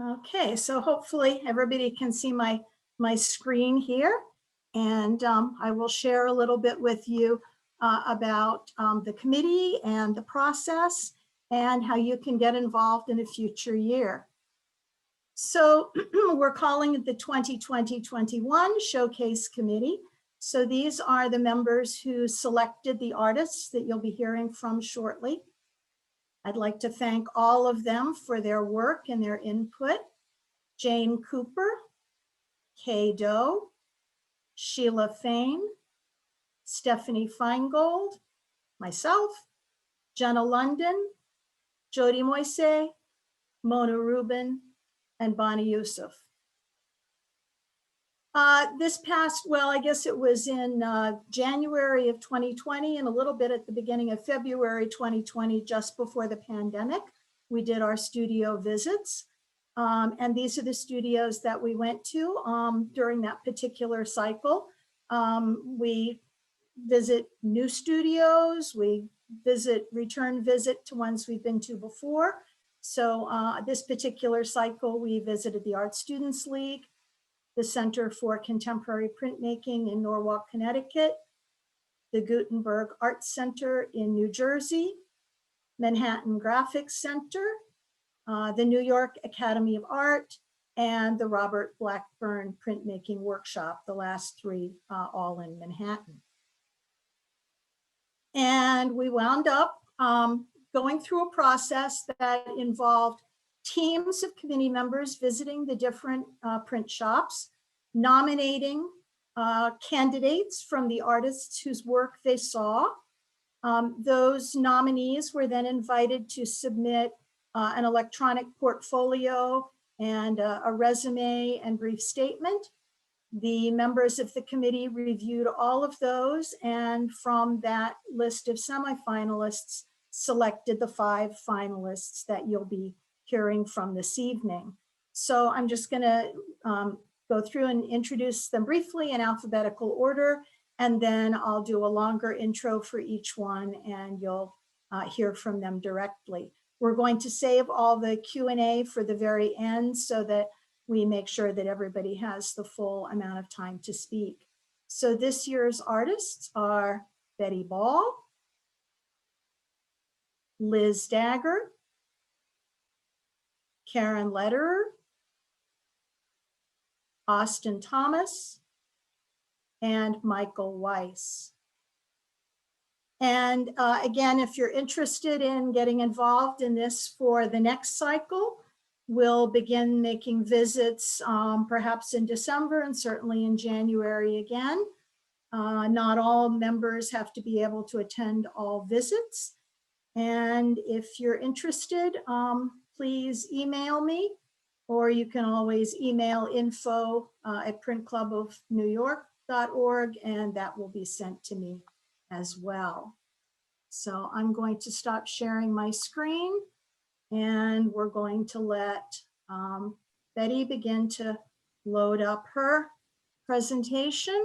Okay, so hopefully everybody can see my screen here, and I will share a little bit with you about the committee and the process and how you can get involved in a future year. So we're calling it the 2020-21 Showcase Committee. So these are the members who selected the artists that you'll be hearing from shortly. I'd like to thank all of them for their work and their input. Jane Cooper, Kay Doe, Sheila Fain, Stephanie Feingold, myself, Jenna London, Jody Moise, Mona Rubin, and Bonnie Yusuf. This past, well, I guess it was in January of 2020 and a little bit at the beginning of February 2020, just before the pandemic, we did our studio visits. And these are the studios that we went to during that particular cycle. We visit new studios, we return visit to ones we've been to before. So this particular cycle, we visited the Art Students League, the Center for Contemporary Printmaking in Norwalk, Connecticut, the Gutenberg Art Center in New Jersey, Manhattan Graphics Center, the New York Academy of Art, and the Robert Blackburn Printmaking Workshop, the last three all in Manhattan. And we wound up going through a process that involved teams of committee members visiting the different print shops, nominating candidates from the artists whose work they saw. Those nominees were then invited to submit an electronic portfolio and a resume and brief statement. The members of the committee reviewed all of those, and from that list of semifinalists, selected the 5 finalists that you'll be hearing from this evening. So I'm just going to go through and introduce them briefly in alphabetical order, and then I'll do a longer intro for each one, and you'll hear from them directly. We're going to save all the Q&A for the very end so that we make sure that everybody has the full amount of time to speak. So this year's artists are Betty Ball, Liz Dagger, Karen Lederer, Austin Thomas, and Michael Weiss. And again, if you're interested in getting involved in this for the next cycle, we'll begin making visits perhaps in December and certainly in January again. Not all members have to be able to attend all visits. And if you're interested, please email me, or you can always email info@printclubofnewyork.org, and that will be sent to me as well. So I'm going to stop sharing my screen, and we're going to let Betty begin to load up her presentation.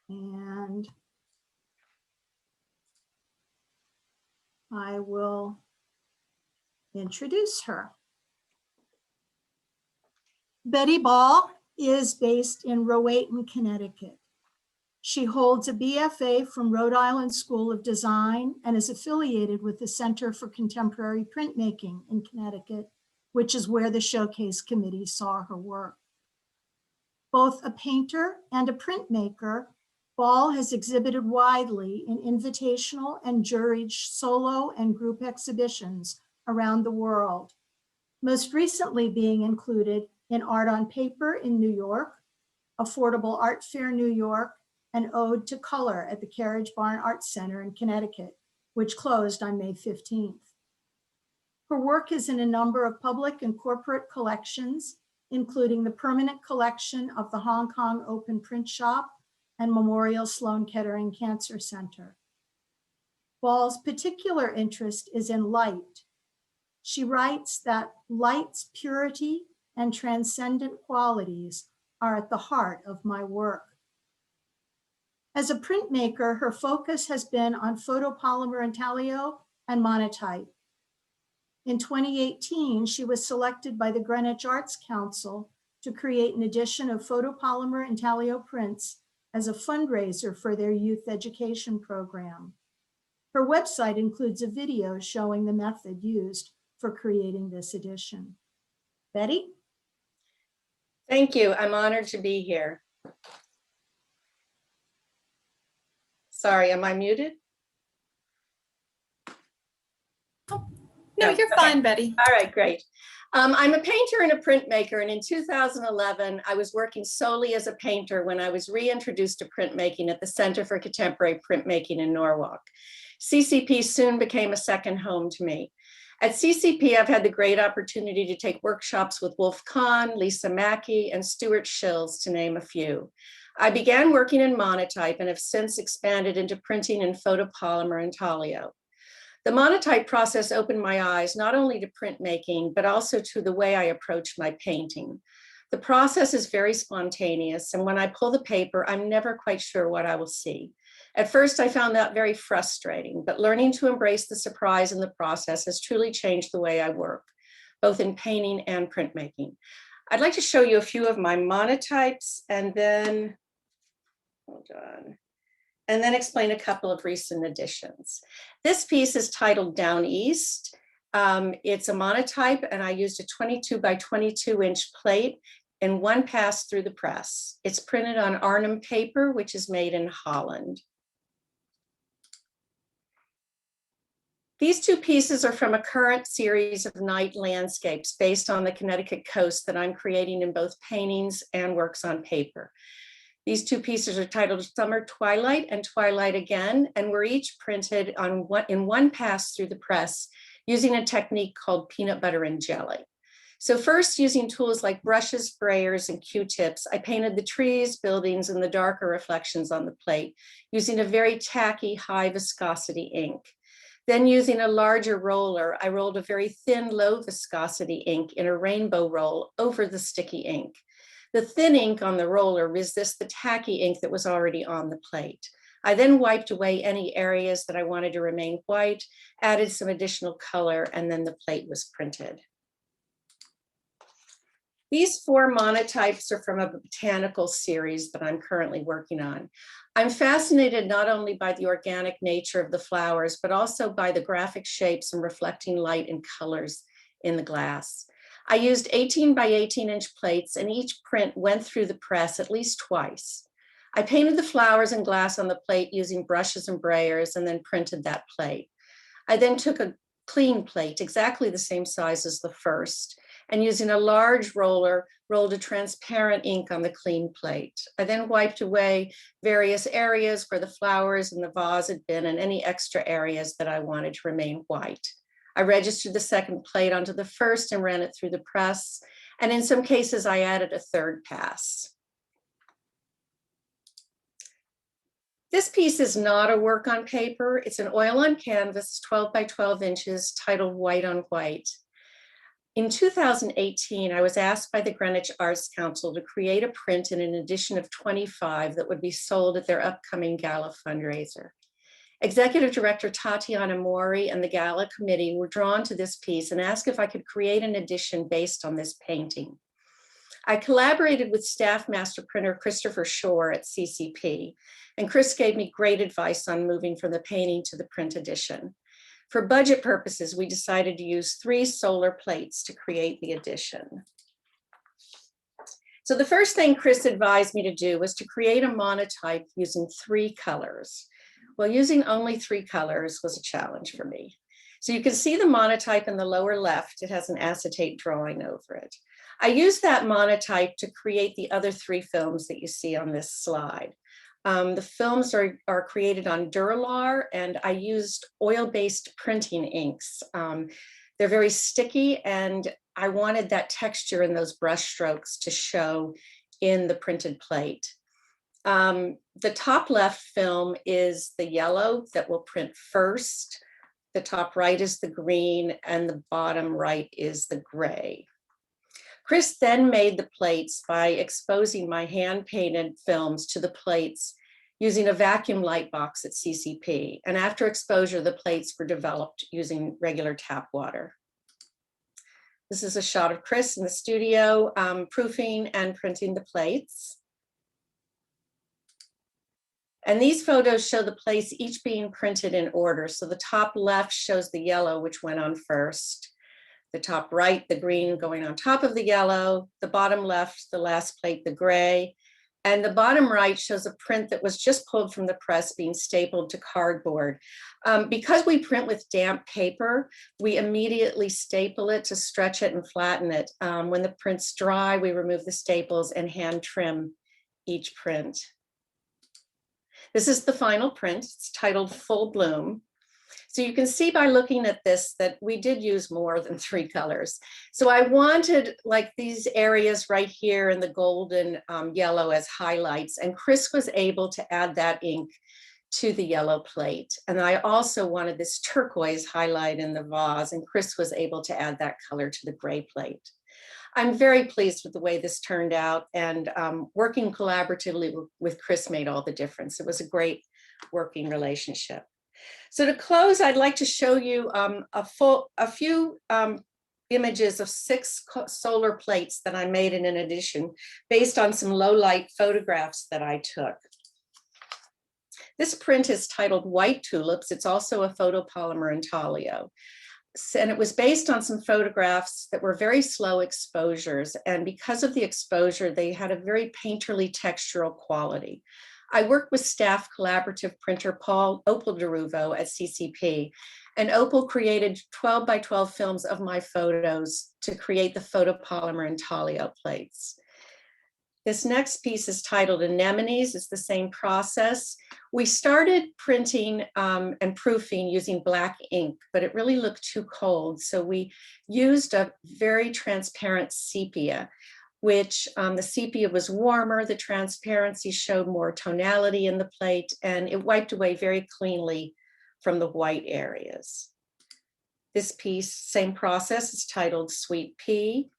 And I will introduce her. Betty Ball is based in Rowayton, Connecticut. She holds a BFA from Rhode Island School of Design and is affiliated with the Center for Contemporary Printmaking in Connecticut, which is where the Showcase Committee saw her work. Both a painter and a printmaker, Ball has exhibited widely in invitational and juried solo and group exhibitions around the world, most recently being included in Art on Paper in New York, Affordable Art Fair New York, and Ode to Color at the Carriage Barn Art Center in Connecticut, which closed on May 15th. Her work is in a number of public and corporate collections, including the permanent collection of the Hong Kong Open Print Shop and Memorial Sloan Kettering Cancer Center. Ball's particular interest is in light. She writes that light's purity and transcendent qualities are at the heart of my work. As a printmaker, her focus has been on photopolymer intaglio and monotype. In 2018, she was selected by the Greenwich Arts Council to create an edition of photopolymer intaglio prints as a fundraiser for their youth education program. Her website includes a video showing the method used for creating this edition. Betty? Thank you. I'm honored to be here. Sorry, am I muted? No, you're fine, Betty. All right, great. I'm a painter and a printmaker, and in 2011, I was working solely as a painter when I was reintroduced to printmaking at the Center for Contemporary Printmaking in Norwalk. CCP soon became a second home to me. At CCP, I've had the great opportunity to take workshops with Wolf Kahn, Lisa Mackey, and Stuart Shills, to name a few. I began working in monotype and have since expanded into printing in photopolymer intaglio. The monotype process opened my eyes not only to printmaking, but also to the way I approach my painting. The process is very spontaneous, and when I pull the paper, I'm never quite sure what I will see. At first, I found that very frustrating, but learning to embrace the surprise in the process has truly changed the way I work, both in painting and printmaking. I'd like to show you a few of my monotypes and then, hold on, and then explain a couple of recent additions. This piece is titled Down East. It's a monotype, and I used a 22 by 22 inch plate in one pass through the press. It's printed on Arnhem paper, which is made in Holland. These two pieces are from a current series of night landscapes based on the Connecticut coast that I'm creating in both paintings and works on paper. These two pieces are titled Summer Twilight and Twilight Again, and were each printed in one pass through the press using a technique called peanut butter and jelly. So first, using tools like brushes, sprayers, and Q-tips, I painted the trees, buildings, and the darker reflections on the plate using a very tacky, high viscosity ink. Then using a larger roller, I rolled a very thin, low viscosity ink in a rainbow roll over the sticky ink. The thin ink on the roller resists the tacky ink that was already on the plate. I then wiped away any areas that I wanted to remain white, added some additional color, and then the plate was printed. These four monotypes are from a botanical series that I'm currently working on. I'm fascinated not only by the organic nature of the flowers, but also by the graphic shapes and reflecting light and colors in the glass. I used 18 by 18 inch plates, and each print went through the press at least twice. I painted the flowers and glass on the plate using brushes and brayers, and then printed that plate. I then took a clean plate, exactly the same size as the first, and using a large roller, rolled a transparent ink on the clean plate. I then wiped away various areas where the flowers and the vase had been, and any extra areas that I wanted to remain white. I registered the second plate onto the first and ran it through the press. And in some cases, I added a third pass. This piece is not a work on paper. It's an oil on canvas, 12 by 12 inches, titled White on White. In 2018, I was asked by the Greenwich Arts Council to create a print in an edition of 25 that would be sold at their upcoming gala fundraiser. Executive Director Tatiana Mori and the gala committee were drawn to this piece and asked if I could create an edition based on this painting. I collaborated with staff master printer Christopher Shore at CCP, and Chris gave me great advice on moving from the painting to the print edition. For budget purposes, we decided to use 3 solar plates to create the edition. So the first thing Chris advised me to do was to create a monotype using 3 colors. Well, using only 3 colors was a challenge for me. So you can see the monotype in the lower left. It has an acetate drawing over it. I used that monotype to create the other 3 films that you see on this slide. The films are created on Duralar, and I used oil-based printing inks. They're very sticky, and I wanted that texture in those brush strokes to show in the printed plate. The top left film is the yellow that will print first. The top right is the green, and the bottom right is the gray. Chris then made the plates by exposing my hand-painted films to the plates using a vacuum light box at CCP. And after exposure, the plates were developed using regular tap water. This is a shot of Chris in the studio, proofing and printing the plates. And these photos show the plates each being printed in order. So the top left shows the yellow, which went on first. The top right, the green going on top of the yellow. The bottom left, the last plate, the gray. And the bottom right shows a print that was just pulled from the press being stapled to cardboard. Because we print with damp paper, we immediately staple it to stretch it and flatten it. When the print's dry, we remove the staples and hand trim each print. This is the final print. It's titled Full Bloom. So you can see by looking at this that we did use more than 3 colors. So I wanted like these areas right here in the golden yellow as highlights, and Chris was able to add that ink to the yellow plate. And I also wanted this turquoise highlight in the vase, and Chris was able to add that color to the gray plate. I'm very pleased with the way this turned out, and working collaboratively with Chris made all the difference. It was a great working relationship. So to close, I'd like to show you a few images of 6 solar plates that I made in an edition based on some low light photographs that I took. This print is titled White Tulips. It's also a photopolymer intaglio. And it was based on some photographs that were very slow exposures. And because of the exposure, they had a very painterly textural quality. I worked with staff collaborative printer Paul Opal DeRuvo at CCP. And Opal created 12 by 12 films of my photos to create the photopolymer intaglio plates. This next piece is titled Anemones. It's the same process. We started printing and proofing using black ink, but it really looked too cold. So we used a very transparent sepia, which the sepia was warmer, the transparency showed more tonality in the plate, and it wiped away very cleanly from the white areas. This piece, same process, is titled Sweet Pea.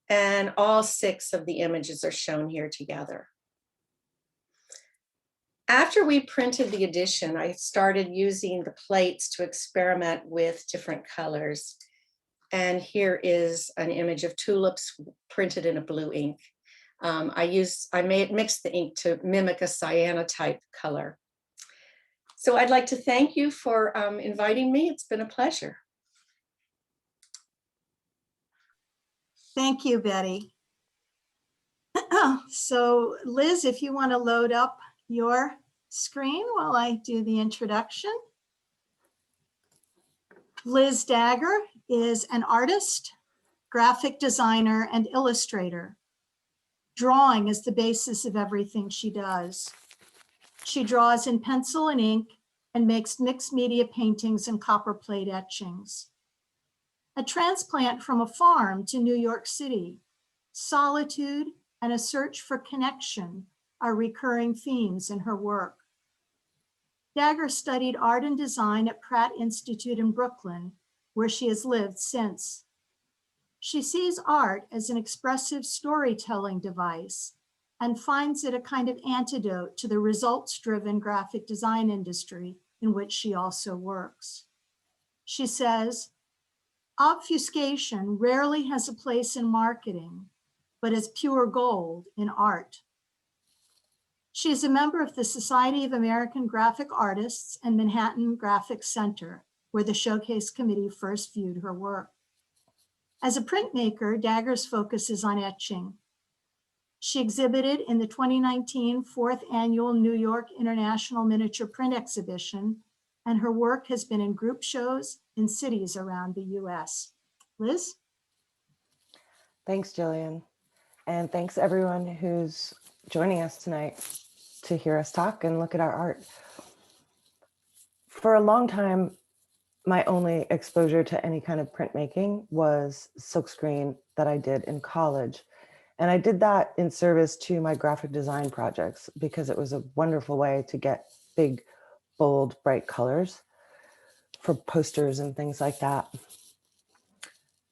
And all 6 of the images are shown here together. After we printed the edition, I started using the plates to experiment with different colors. And here is an image of tulips printed in a blue ink. I mixed the ink to mimic a cyanotype color. So I'd like to thank you for inviting me. It's been a pleasure. Thank you, Betty. So Liz, if you want to load up your screen while I do the introduction. Liz Dagger is an artist, graphic designer, and illustrator. Drawing is the basis of everything she does. She draws in pencil and ink and makes mixed media paintings and copperplate etchings. A transplant from a farm to New York City, solitude and a search for connection are recurring themes in her work. Dagger studied art and design at Pratt Institute in Brooklyn, where she has lived since. She sees art as an expressive storytelling device and finds it a kind of antidote to the results-driven graphic design industry in which she also works. She says, obfuscation rarely has a place in marketing, but is pure gold in art. She is a member of the Society of American Graphic Artists and Manhattan Graphic Center, where the Showcase Committee first viewed her work. As a printmaker, Dagger's focus is on etching. She exhibited in the 2019 4th Annual New York International Miniature Print Exhibition, and her work has been in group shows in cities around the US. Liz? Thanks, Jillian. And thanks everyone who's joining us tonight to hear us talk and look at our art. For a long time, my only exposure to any kind of printmaking was silkscreen that I did in college. And I did that in service to my graphic design projects because it was a wonderful way to get big, bold, bright colors for posters and things like that.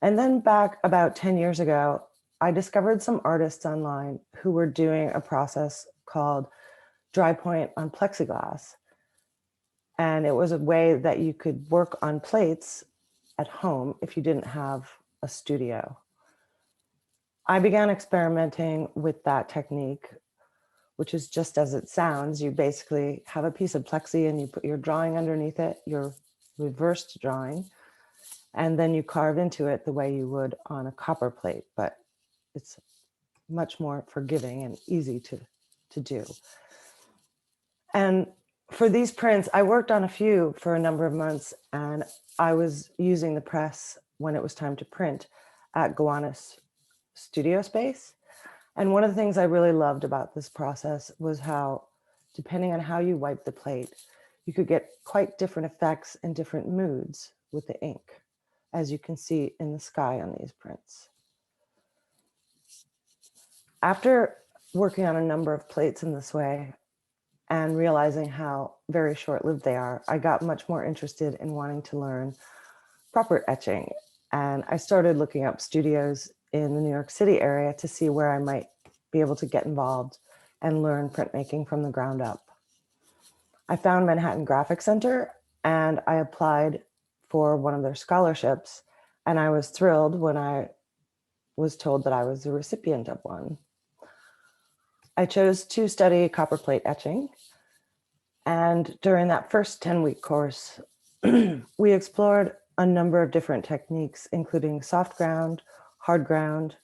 And then back about 10 years ago, I discovered some artists online who were doing a process called dry point on plexiglass. And it was a way that you could work on plates at home if you didn't have a studio. I began experimenting with that technique, which is just as it sounds. You basically have a piece of plexi and you put your drawing underneath it, your reversed drawing, and then you carve into it the way you would on a copper plate, but it's much more forgiving and easy to do. And for these prints, I worked on a few for a number of months, and I was using the press when it was time to print at Gowanus studio space. And one of the things I really loved about this process was how, depending on how you wipe the plate, you could get quite different effects and different moods with the ink, as you can see in the sky on these prints. After working on a number of plates in this way and realizing how very short-lived they are, I got much more interested in wanting to learn proper etching. And I started looking up studios in the New York City area to see where I might be able to get involved and learn printmaking from the ground up. I found Manhattan Graphic Center and I applied for one of their scholarships, and I was thrilled when I was told that I was the recipient of one. I chose to study copperplate etching, and during that first 10-week course, we explored a number of different techniques, including soft ground, hard ground,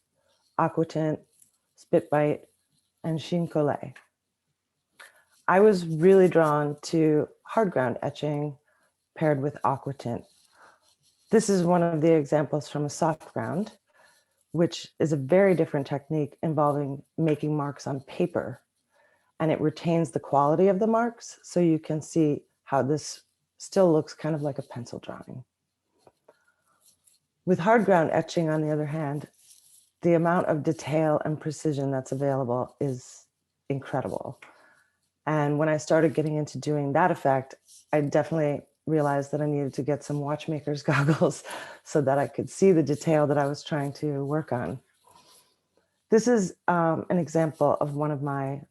aquatint, spit bite, and sheen collé. I was really drawn to hard ground etching paired with aquatint. This is one of the examples from a soft ground, which is a very different technique involving making marks on paper, and it retains the quality of the marks, so you can see how this still looks kind of like a pencil drawing. With hard ground etching, on the other hand, the amount of detail and precision that's available is incredible. And when I started getting into doing that effect, I definitely realized that I needed to get some watchmaker's goggles so that I could see the detail that I was trying to work on. This is an example of one of my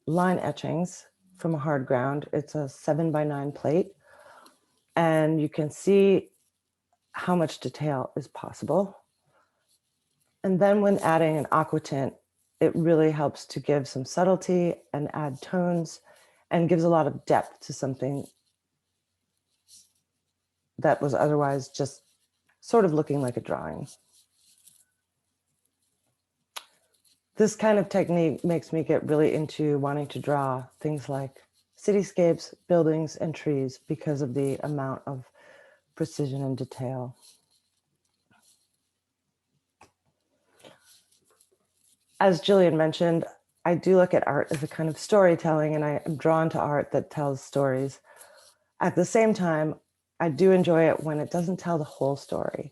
line etchings from a hard ground. It's a 7x9 plate, and you can see how much detail is possible. And then when adding an aquatint, it really helps to give some subtlety and add tones and gives a lot of depth to something that was otherwise just sort of looking like a drawing. This kind of technique makes me get really into wanting to draw things like cityscapes, buildings, and trees because of the amount of precision and detail. As Jillian mentioned, I do look at art as a kind of storytelling, and I am drawn to art that tells stories. At the same time, I do enjoy it when it doesn't tell the whole story.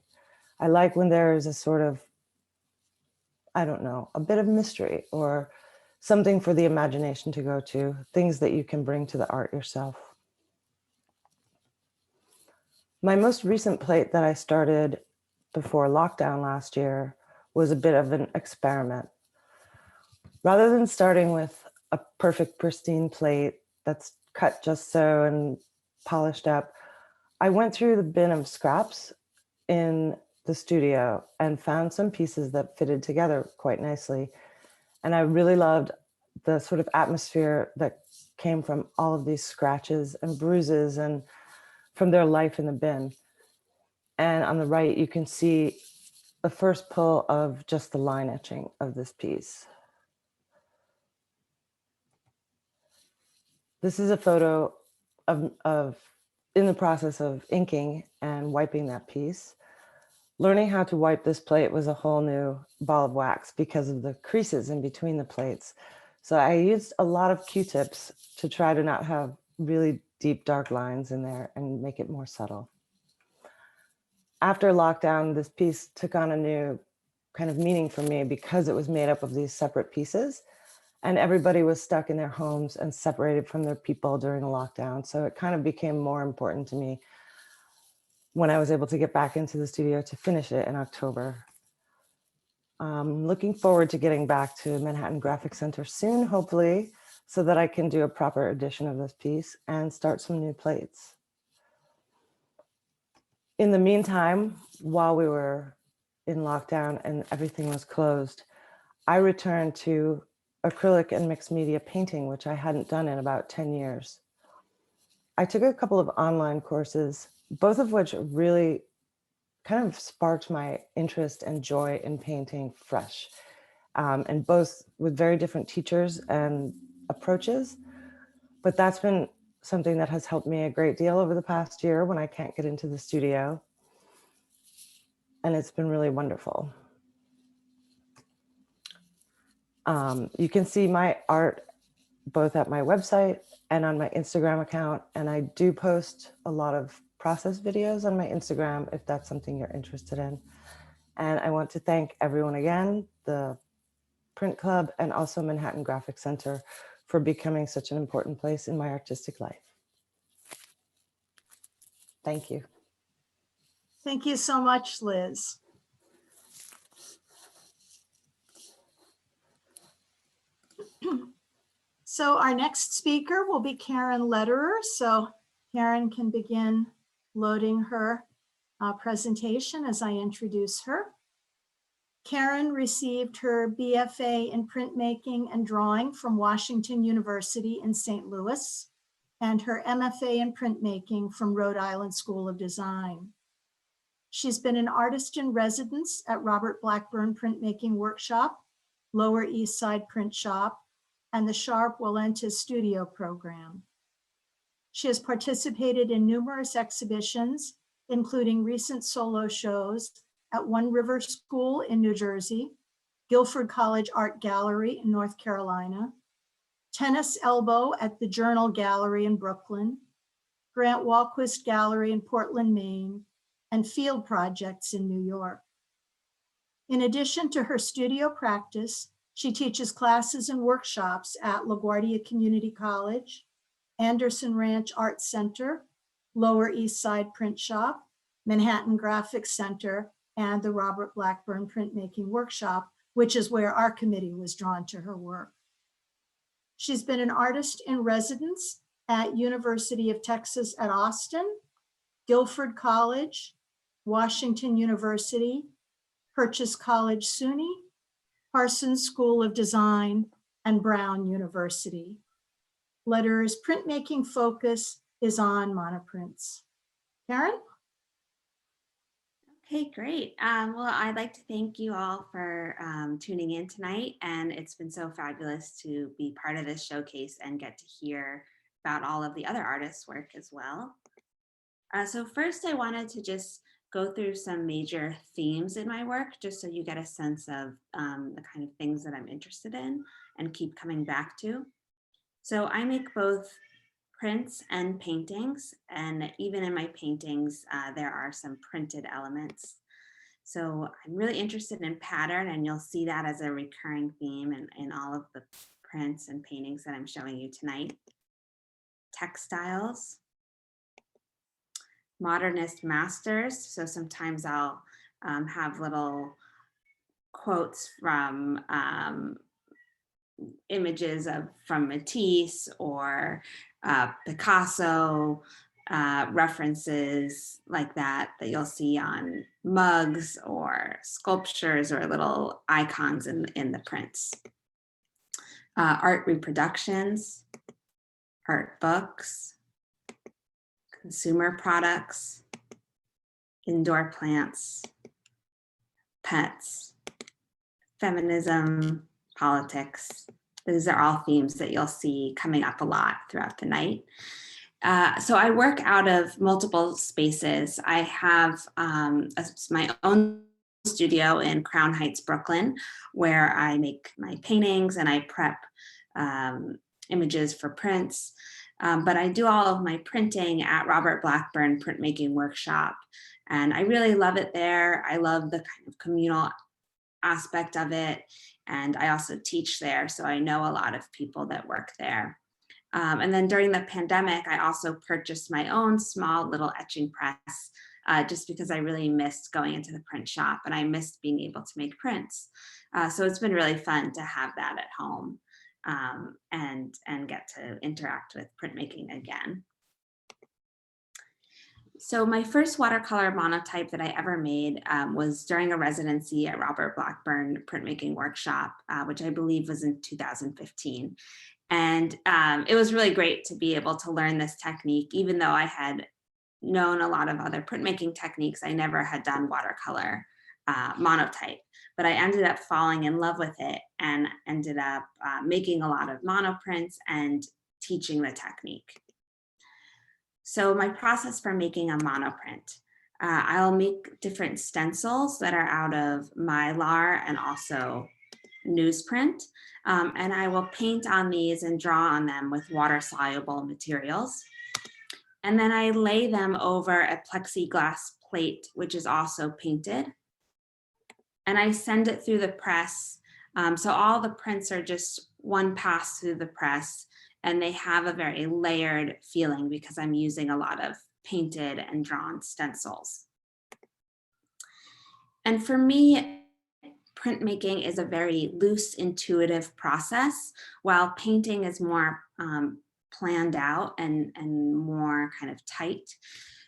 I like when there is a sort of, I don't know, a bit of mystery or something for the imagination to go to, things that you can bring to the art yourself. My most recent plate that I started before lockdown last year was a bit of an experiment. Rather than starting with a perfect pristine plate that's cut just so and polished up, I went through the bin of scraps in the studio and found some pieces that fitted together quite nicely. And I really loved the sort of atmosphere that came from all of these scratches and bruises and from their life in the bin. And on the right, you can see the first pull of just the line etching of this piece. This is a photo of in the process of inking and wiping that piece. Learning how to wipe this plate was a whole new ball of wax because of the creases in between the plates. So I used a lot of Q-tips to try to not have really deep, dark lines in there and make it more subtle. After lockdown, this piece took on a new kind of meaning for me because it was made up of these separate pieces, and everybody was stuck in their homes and separated from their people during the lockdown. So it kind of became more important to me when I was able to get back into the studio to finish it in October. Looking forward to getting back to Manhattan Graphic Center soon, hopefully, so that I can do a proper edition of this piece and start some new plates. in the meantime, while we were in lockdown and everything was closed, I returned to acrylic and mixed media painting, which I hadn't done in about 10 years. I took a couple of online courses, both of which really kind of sparked my interest and joy in painting fresh, and both with very different teachers and approaches. But that's been something that has helped me a great deal over the past year when I can't get into the studio. And it's been really wonderful. You can see my art both at my website and on my Instagram account. And I do post a lot of process videos on my Instagram if that's something you're interested in. And I want to thank everyone again, the Print Club and also Manhattan Graphic Center for becoming such an important place in my artistic life. Thank you. Thank you so much, Liz. So our next speaker will be Karen Lederer. So Karen can begin loading her presentation as I introduce her. Karen received her BFA in printmaking and drawing from Washington University in St. Louis and her MFA in printmaking from Rhode Island School of Design. She's been an artist in residence at Robert Blackburn Printmaking Workshop, Lower East Side Print Shop, and the Sharp Walentis Studio Program. She has participated in numerous exhibitions, including recent solo shows at One River School in New Jersey, Guilford College Art Gallery in North Carolina, Tennis Elbow at the Journal Gallery in Brooklyn, Grant Walquist Gallery in Portland, Maine, and field projects in New York. In addition to her studio practice, she teaches classes and workshops at LaGuardia Community College, Anderson Ranch Art Center, Lower East Side Print Shop, Manhattan Graphic Center, and the Robert Blackburn Printmaking Workshop, which is where our committee was drawn to her work. She's been an artist in residence at University of Texas at Austin, Guilford College, Washington University, Purchase College SUNY, Parsons School of Design, and Brown University. Lederer's printmaking focus is on monoprints. Karen? Okay, great. Well, I'd like to thank you all for tuning in tonight, and it's been so fabulous to be part of this showcase and get to hear about all of the other artists' work as well. So first, I wanted to just go through some major themes in my work, just so you get a sense of the kind of things that I'm interested in and keep coming back to. So I make both prints and paintings, and even in my paintings, there are some printed elements. So I'm really interested in pattern, and you'll see that as a recurring theme in all of the prints and paintings that I'm showing you tonight. Textiles, modernist masters. So sometimes I'll have little quotes from images from Matisse or Picasso, references like that you'll see on mugs or sculptures or little icons in the prints. Art reproductions, art books, consumer products, indoor plants, pets, feminism, politics. These are all themes that you'll see coming up a lot throughout the night. So I work out of multiple spaces. I have my own studio in Crown Heights, Brooklyn, where I make my paintings and I prep images for prints. But I do all of my printing at Robert Blackburn Printmaking Workshop. And I really love it there. I love the kind of communal aspect of it. And I also teach there, so I know a lot of people that work there. And then during the pandemic, I also purchased my own small little etching press, just because I really missed going into the print shop and I missed being able to make prints. So it's been really fun to have that at home and get to interact with printmaking again. So my first watercolor monotype that I ever made was during a residency at Robert Blackburn printmaking workshop, which I believe was in 2015. And it was really great to be able to learn this technique, even though I had known a lot of other printmaking techniques. I never had done watercolor monotype, but I ended up falling in love with it and ended up making a lot of monoprints and teaching the technique. So my process for making a monoprint, I'll make different stencils that are out of Mylar and also newsprint. And I will paint on these and draw on them with water-soluble materials. And then I lay them over a plexiglass plate, which is also painted. And I send it through the press. So all the prints are just one pass through the press, and they have a very layered feeling because I'm using a lot of painted and drawn stencils. And for me, printmaking is a very loose, intuitive process, while painting is more planned out and more kind of tight.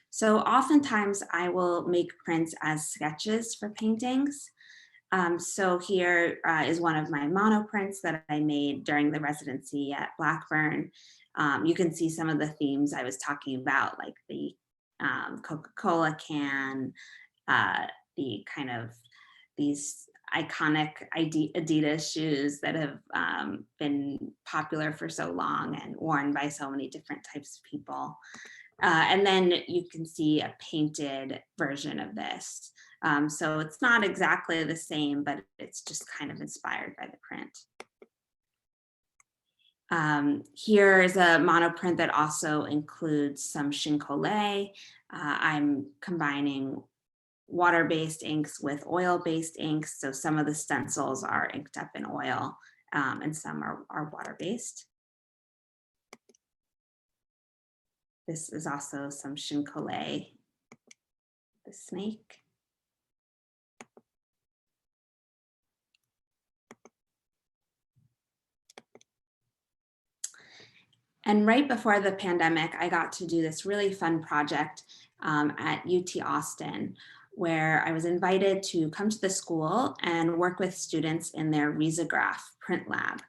So oftentimes I will make prints as sketches for paintings. So here is one of my monoprints that I made during the residency at Blackburn. You can see some of the themes I was talking about, like the Coca-Cola can, the kind of these iconic Adidas shoes that have been popular for so long and worn by so many different types of people. And then you can see a painted version of this. So it's not exactly the same, but it's just kind of inspired by the print. Here is a monoprint that also includes some chincolet. I'm combining water-based inks with oil-based inks. So some of the stencils are inked up in oil and some are water-based. This is also some chincolet, the snake. And right before the pandemic, I got to do this really fun project at UT Austin, where I was invited to come to the school and work with students in their risograph print lab.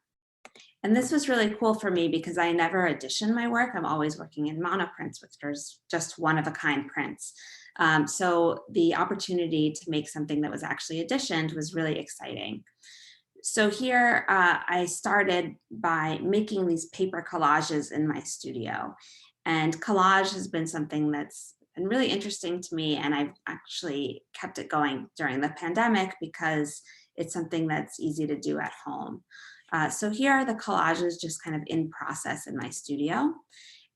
And this was really cool for me because I never edition my work. I'm always working in monoprints, which there's just one-of-a-kind prints. So the opportunity to make something that was actually editioned was really exciting. So here I started by making these paper collages in my studio. And collage has been something that's been really interesting to me, and I've actually kept it going during the pandemic because it's something that's easy to do at home. So here are the collages just kind of in process in my studio.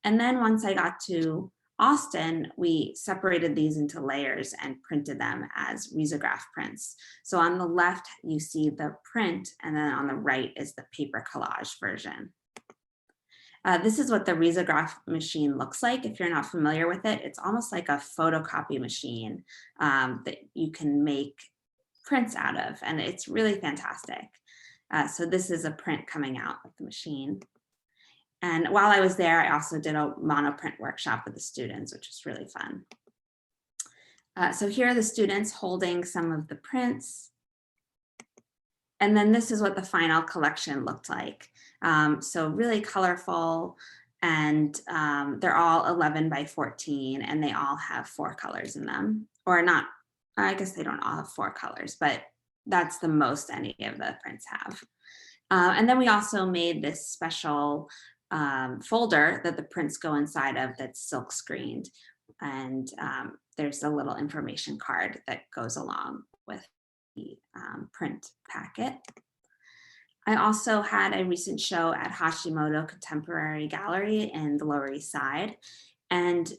And then once I got to Austin, we separated these into layers and printed them as risograph prints. So on the left, you see the print, and then on the right is the paper collage version. This is what the risograph machine looks like. If you're not familiar with it, it's almost like a photocopy machine that you can make prints out of, and it's really fantastic. So this is a print coming out of the machine. And while I was there, I also did a monoprint workshop with the students, which was really fun. So here are the students holding some of the prints. And then this is what the final collection looked like. So really colorful, and they're all 11 by 14, and they all have 4 colors in them. Or not, I guess they don't all have 4 colors, but that's the most any of the prints have. And then we also made this special folder that the prints go inside of that's silk screened. And there's a little information card that goes along with the print packet. I also had a recent show at Hashimoto Contemporary Gallery in the Lower East Side. And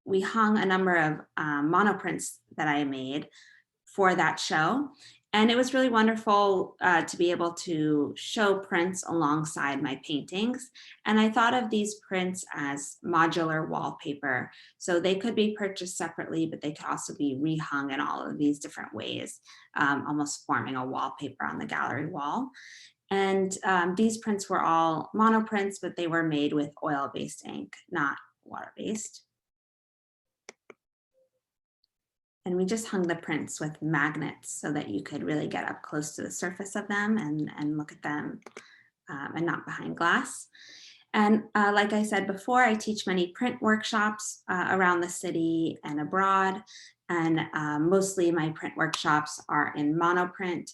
we hung a number of monoprints that I made for that show. And it was really wonderful to be able to show prints alongside my paintings. And I thought of these prints as modular wallpaper. So they could be purchased separately, but they could also be rehung in all of these different ways, almost forming a wallpaper on the gallery wall. And these prints were all monoprints, but they were made with oil-based ink, not water-based. And we just hung the prints with magnets so that you could really get up close to the surface of them and look at them and not behind glass. And like I said before, I teach many print workshops around the city and abroad. And mostly my print workshops are in monoprint,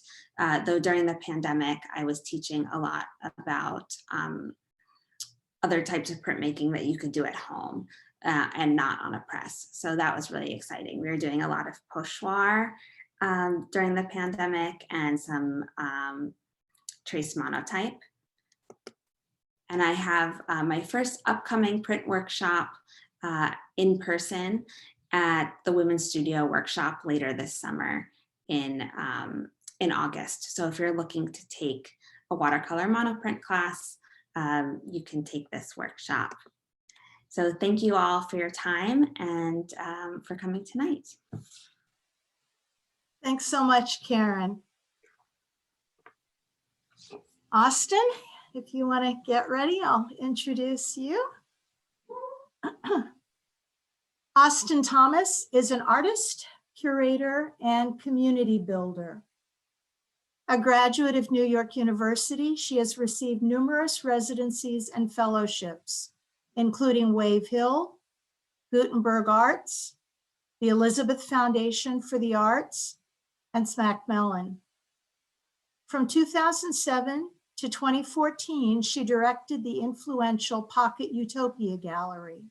though during the pandemic, I was teaching a lot about other types of printmaking that you could do at home and not on a press. So that was really exciting. We were doing a lot of pochoir during the pandemic and some trace monotype. And I have my first upcoming print workshop in person at the Women's Studio Workshop later this summer in August. So if you're looking to take a watercolor monoprint class, you can take this workshop. So thank you all for your time and for coming tonight. Thanks so much, Karen. Austin, if you want to get ready, I'll introduce you. Austin Thomas is an artist, curator, and community builder. A graduate of New York University, she has received numerous residencies and fellowships, including Wave Hill, Gutenberg Arts, the Elizabeth Foundation for the Arts, and Macmillan. From 2007 to 2014, she directed the influential Pocket Utopia Gallery.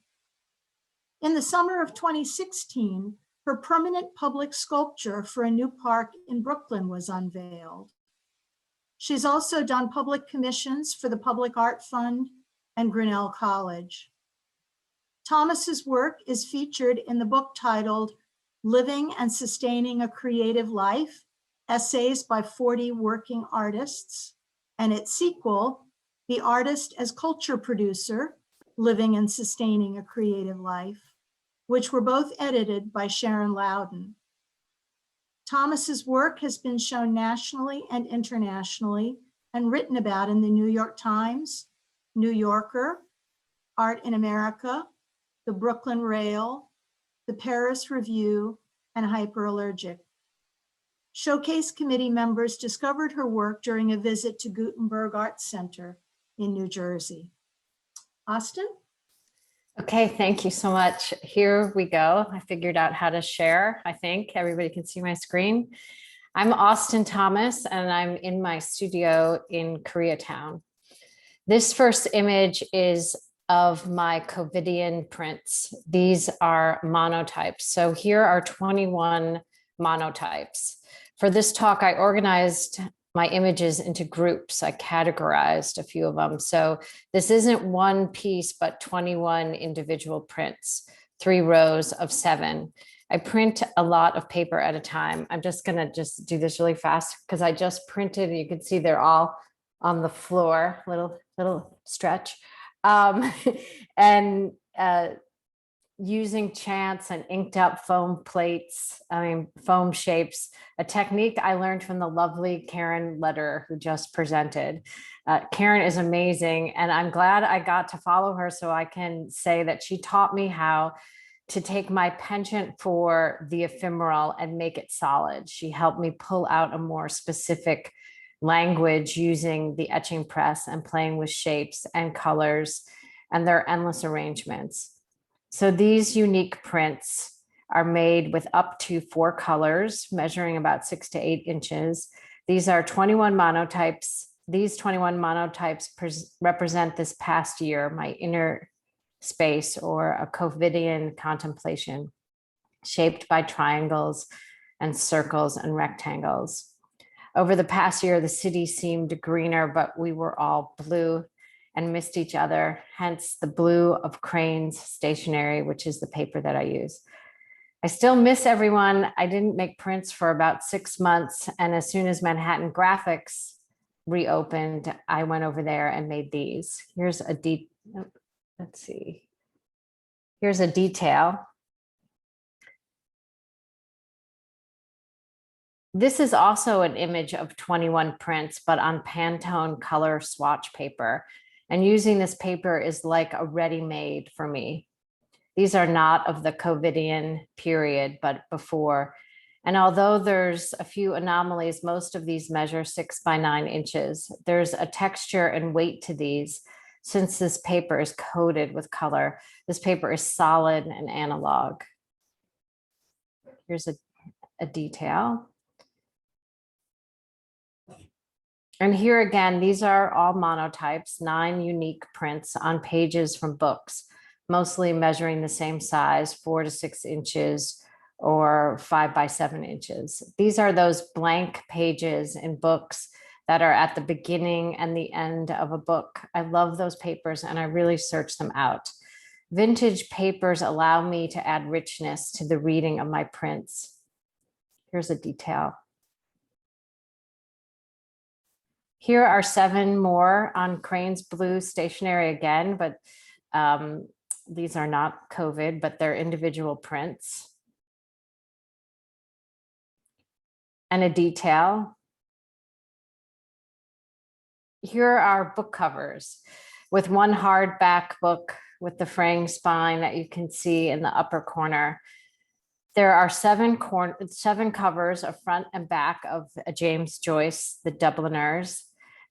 In the summer of 2016, her permanent public sculpture for a new park in Brooklyn was unveiled. She's also done public commissions for the Public Art Fund and Grinnell College. Thomas's work is featured in the book titled Living and Sustaining a Creative Life, Essays by 40 Working Artists, and its sequel, The Artist as Culture Producer, Living and Sustaining a Creative Life, which were both edited by Sharon Loudon. Thomas's work has been shown nationally and internationally and written about in the New York Times, New Yorker, Art in America, the Brooklyn Rail, the Paris Review, and Hyperallergic. Showcase committee members discovered her work during a visit to Gutenberg Arts Center in New Jersey. Austin? Okay, thank you so much. Here we go. I figured out how to share. I think everybody can see my screen. I'm Austin Thomas, and I'm in my studio in Koreatown. This first image is of my Covidian prints. These are monotypes. So here are 21 monotypes. For this talk, I organized my images into groups. I categorized a few of them. So this isn't one piece, but 21 individual prints, 3 rows of 7. I print a lot of paper at a time. I'm just gonna do this really fast because I just printed, and you can see they're all on the floor, little stretch. And using chance and inked up foam plates, foam shapes, a technique I learned from the lovely Karen Lederer who just presented. Karen is amazing, and I'm glad I got to follow her so I can say that she taught me how to take my penchant for the ephemeral and make it solid. She helped me pull out a more specific language using the etching press and playing with shapes and colors and their endless arrangements. So these unique prints are made with up to 4 colors, measuring about 6 to 8 inches. These are 21 monotypes. These 21 monotypes represent this past year, my inner space, or a Covidian contemplation, shaped by triangles and circles and rectangles. Over the past year, the city seemed greener, but we were all blue and missed each other, hence the blue of Crane's stationery, which is the paper that I use. I still miss everyone. I didn't make prints for about 6 months, and as soon as Manhattan Graphics reopened, I went over there and made these. Here's a let's see. Here's a detail. This is also an image of 21 prints, but on Pantone color swatch paper. And using this paper is like a ready-made for me. These are not of the COVIDian period, but before. And although there's a few anomalies, most of these measure 6 by 9 inches. There's a texture and weight to these. Since this paper is coated with color, this paper is solid and analog. Here's a detail. And here again, these are all monotypes, 9 unique prints on pages from books, mostly measuring the same size, 4 to 6 inches or 5 by 7 inches. These are those blank pages in books that are at the beginning and the end of a book. I love those papers and I really search them out. Vintage papers allow me to add richness to the reading of my prints. Here's a detail. Here are 7 more on Crane's Blue stationery again, but these are not COVID, but they're individual prints. And a detail. Here are book covers with one hardback book with the fraying spine that you can see in the upper corner. There are 7 covers of front and back of James Joyce, The Dubliners.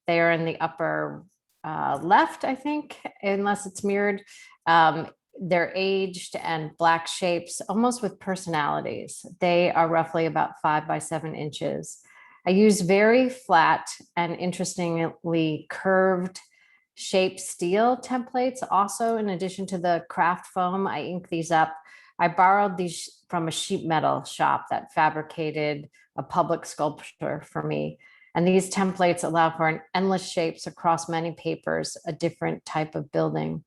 They are in the upper left, I think, unless it's mirrored. They're aged and black shapes, almost with personalities. They are roughly about 5 by 7 inches. I use very flat and interestingly curved shape steel templates. Also, in addition to the craft foam, I ink these up. I borrowed these from a sheet metal shop that fabricated a public sculpture for me. And these templates allow for an endless shapes across many papers, a different type of building.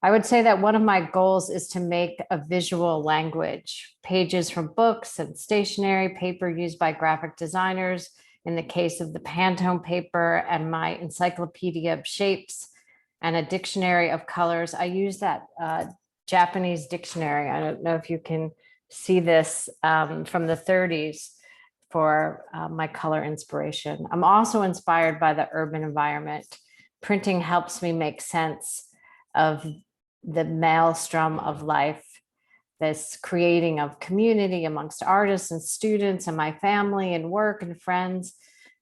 I would say that one of my goals is to make a visual language, pages from books and stationery, paper used by graphic designers, in the case of the Pantone paper and my encyclopedia of shapes and a dictionary of colors. I use that Japanese dictionary. I don't know if you can see this from the 30s for my color inspiration. I'm also inspired by the urban environment. Printing helps me make sense of the maelstrom of life, this creating of community amongst artists and students and my family and work and friends.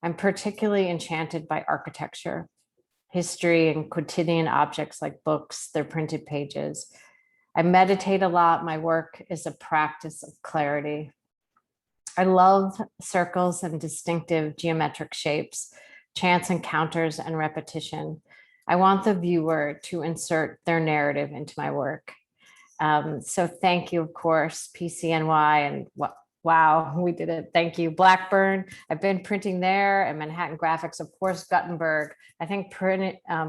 I'm particularly enchanted by architecture, history, and quotidian objects like books, their printed pages. I meditate a lot. My work is a practice of clarity. I love circles and distinctive geometric shapes, chance encounters and repetition. I want the viewer to insert their narrative into my work. So thank you, of course, PCNY, and wow, we did it. Thank you, Blackburn. I've been printing there, and Manhattan Graphics, of course, Gutenberg. I think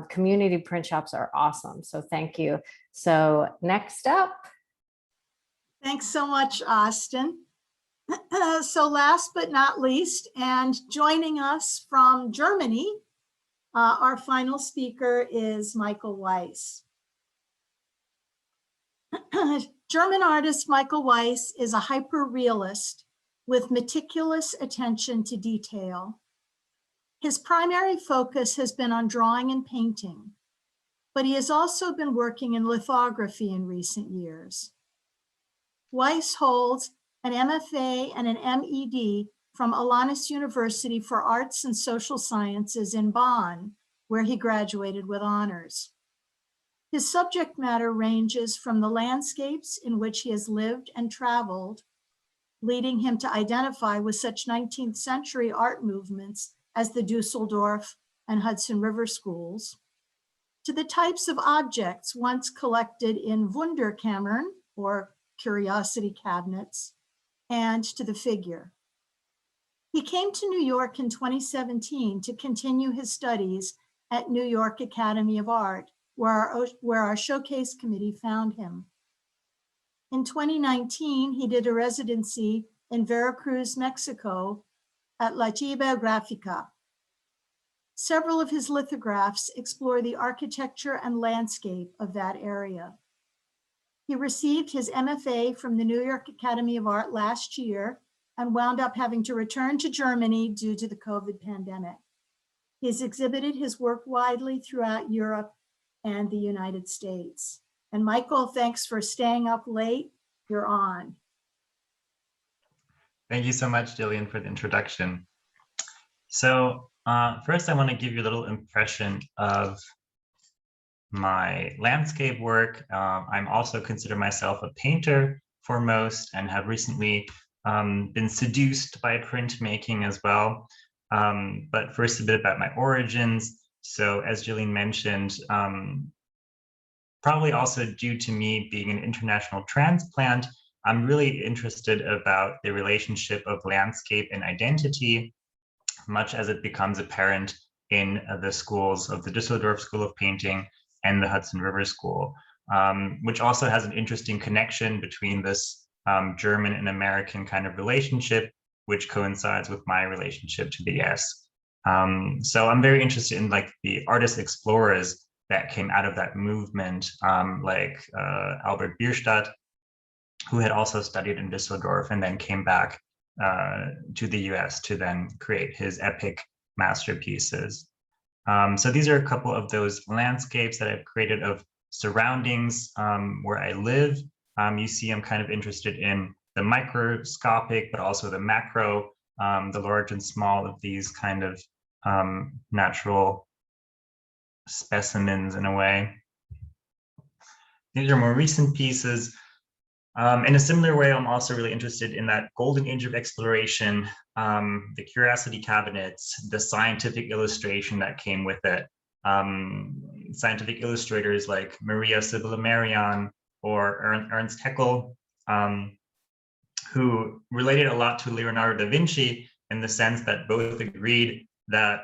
community print shops are awesome. So thank you. So next up. Thanks so much, Austin. So last but not least, and joining us from Germany, our final speaker is Michael Weiss. German artist Michael Weiss is a hyper-realist with meticulous attention to detail. His primary focus has been on drawing and painting, but he has also been working in lithography in recent years. Weiss holds an MFA and an MED from Alanis University for Arts and Social Sciences in Bonn, where he graduated with honors. His subject matter ranges from the landscapes in which he has lived and traveled, leading him to identify with such 19th century art movements as the Dusseldorf and Hudson River schools, to the types of objects once collected in Wunderkammern, or curiosity cabinets, and to the figure. He came to New York in 2017 to continue his studies at New York Academy of Art, where our showcase committee found him. In 2019, he did a residency in Veracruz, Mexico at La Tiba Grafica. Several of his lithographs explore the architecture and landscape of that area. He received his MFA from the New York Academy of Art last year and wound up having to return to Germany due to the COVID pandemic. He's exhibited his work widely throughout Europe and the United States. And Michael, thanks for staying up late. You're on. Thank you so much, Jillian, for the introduction. So first, I want to give you a little impression of my landscape work. I'm also consider myself a painter foremost and have recently been seduced by printmaking as well. But first, a bit about my origins. So as Jillian mentioned, probably also due to me being an international transplant, I'm really interested about the relationship of landscape and identity, much as it becomes apparent in the schools of the Düsseldorf School of Painting and the Hudson River School, which also has an interesting connection between this German and American kind of relationship, which coincides with my relationship to the US. So I'm very interested in like the artist explorers that came out of that movement, like Albert Bierstadt, who had also studied in Düsseldorf and then came back to the US to then create his epic masterpieces. So these are a couple of those landscapes that I've created of surroundings where I live. You see I'm kind of interested in the microscopic, but also the macro, the large and small of these kind of natural specimens in a way. These are more recent pieces. In a similar way, I'm also really interested in that golden age of exploration, the curiosity cabinets, the scientific illustration that came with it. Scientific illustrators like Maria Sibylla Merian or Ernst Haeckel, who related a lot to Leonardo da Vinci in the sense that both agreed that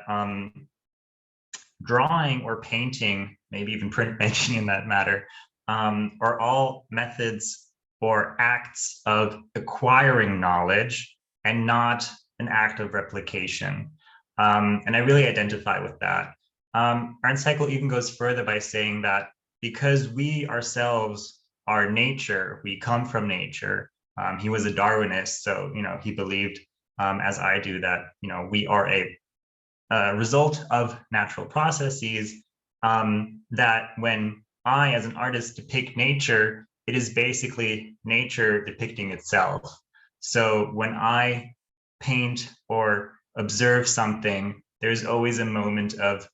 drawing or painting, maybe even printmaking in that matter, are all methods or acts of acquiring knowledge and not an act of replication. And I really identify with that. Ernst Haeckel even goes further by saying that because we ourselves are nature, we come from nature. He was a Darwinist, so he believed, as I do, that we are a result of natural processes. That when I, as an artist, depict nature, it is basically nature depicting itself. So when I paint or observe something, there's always a moment of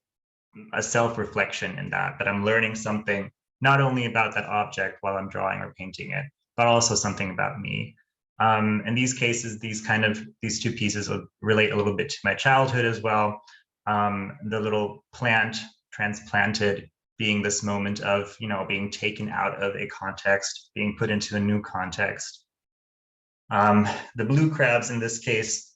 a self-reflection in that I'm learning something, not only about that object while I'm drawing or painting it, but also something about me. In these cases, these two pieces will relate a little bit to my childhood as well. The little plant transplanted being this moment of, being taken out of a context, being put into a new context. The blue crabs in this case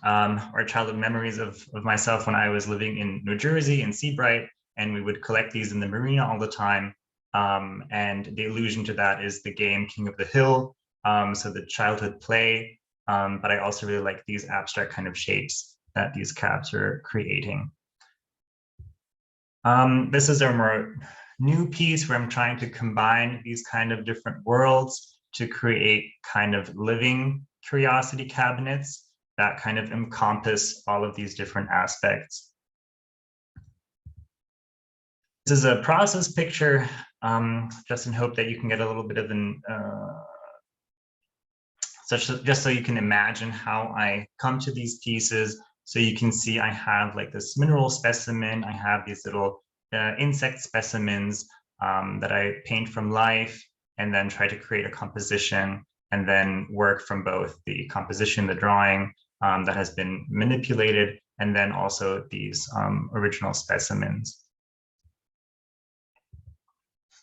are childhood memories of myself when I was living in New Jersey in Seabright, and we would collect these in the marina all the time. And the allusion to that is the game King of the Hill, so the childhood play, but I also really like these abstract kind of shapes that these crabs are creating. This is a more new piece where I'm trying to combine these kind of different worlds to create kind of living curiosity cabinets that kind of encompass all of these different aspects. This is a process picture, just in hope that you can get a little bit of an, just so you can imagine how I come to these pieces. So you can see I have like this mineral specimen, I have these little insect specimens that I paint from life and then try to create a composition and then work from both the composition, the drawing that has been manipulated, and then also these original specimens.